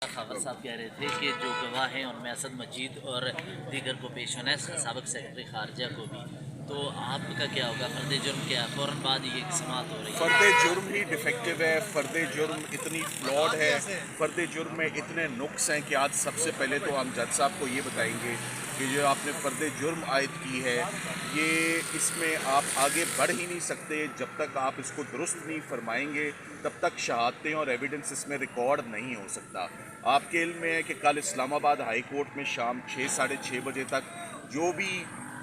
خاور صاحب کہہ رہے تھے کہ جو گواہ ہیں ان میں اسد مجید اور دیگر کو پیش ہونا ہے، سابق سیکرٹری خارجہ کو بھی، تو آپ کا کیا ہوگا؟ فرد جرم کیا فوراً بعد یہ سماعت ہو رہی ہے؟ فرد جرم ہی ڈیفیکٹو ہے، فرد جرم اتنی فلاڈ ہے، فرد جرم میں اتنے نقص ہیں کہ آج سب سے پہلے تو ہم جج صاحب کو یہ بتائیں گے کہ جو آپ نے فرد جرم عائد کی ہے، یہ اس میں آپ آگے بڑھ ہی نہیں سکتے جب تک آپ اس کو درست نہیں فرمائیں گے، تب تک شہادتیں اور ایویڈنس اس میں ریکارڈ نہیں ہو سکتا۔ آپ کے علم میں ہے کہ کل اسلام آباد ہائی کورٹ میں شام 6 ساڑھے 6 بجے تک جو بھی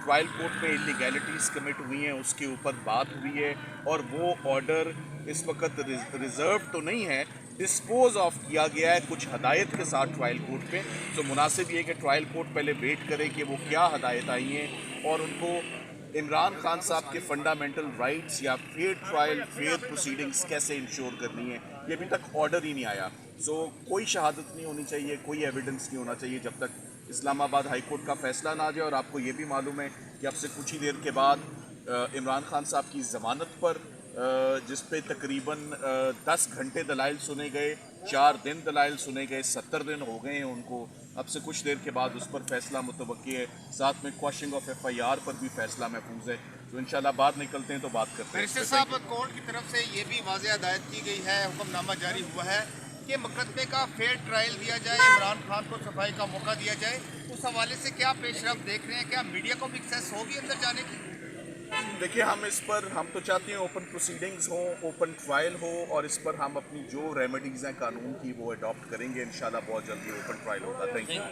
ٹرائل کورٹ میں انلیگیلٹیز کمٹ ہوئی ہیں اس کے اوپر بات ہوئی ہے، اور وہ آرڈر اس وقت ریزرو تو نہیں ہے، ڈسپوز آف کیا گیا ہے کچھ ہدایت کے ساتھ ٹرائل کورٹ میں۔ تو مناسب یہ کہ ٹرائل کورٹ پہلے ویٹ کرے کہ وہ کیا ہدایت آئی ہیں، اور ان کو عمران خان صاحب کے فنڈامنٹل رائٹس یا فیئر ٹرائل فیئر پروسیڈنگز کیسے انشور کرنی ہے، یہ ابھی تک آرڈر ہی نہیں آیا۔ سو کوئی شہادت نہیں ہونی چاہیے، کوئی ایویڈنس نہیں ہونا چاہیے جب تک اسلام آباد ہائی کورٹ کا فیصلہ نہ آ جائے۔ اور آپ کو یہ بھی معلوم ہے کہ اب سے کچھ ہی دیر کے بعد عمران خان صاحب کی ضمانت پر جس پہ تقریباً 10 گھنٹے دلائل سنے گئے، 4 دن دلائل سنے گئے، 70 دن ہو گئے ہیں ان کو، اب سے کچھ دیر کے بعد اس پر فیصلہ متوقع ہے، ساتھ میں کواشنگ آف FIR پر بھی فیصلہ محفوظ ہے۔ تو انشاءاللہ بعد نکلتے ہیں تو بات کرتے ہیں۔ بیرسٹر صاحب، کورٹ کی طرف سے یہ بھی واضح ہدایت کی گئی ہے، حکم نامہ جاری ہوا ہے کہ مقدمے کا فیئر ٹرائل دیا جائے، عمران خان کو صفائی کا موقع دیا جائے۔ اس حوالے سے کیا پیش رفت دیکھ رہے ہیں؟ کیا میڈیا کو بھی ایکسیس ہوگی اندر جانے کی؟ دیکھیے، ہم تو چاہتے ہیں اوپن پروسیڈنگز ہوں، اوپن ٹرائل ہو، اور اس پر ہم اپنی جو ریمیڈیز ہیں قانون کی وہ اڈاپٹ کریں گے انشاءاللہ، بہت جلدی اوپن ٹرائل ہوگا۔ Thank you.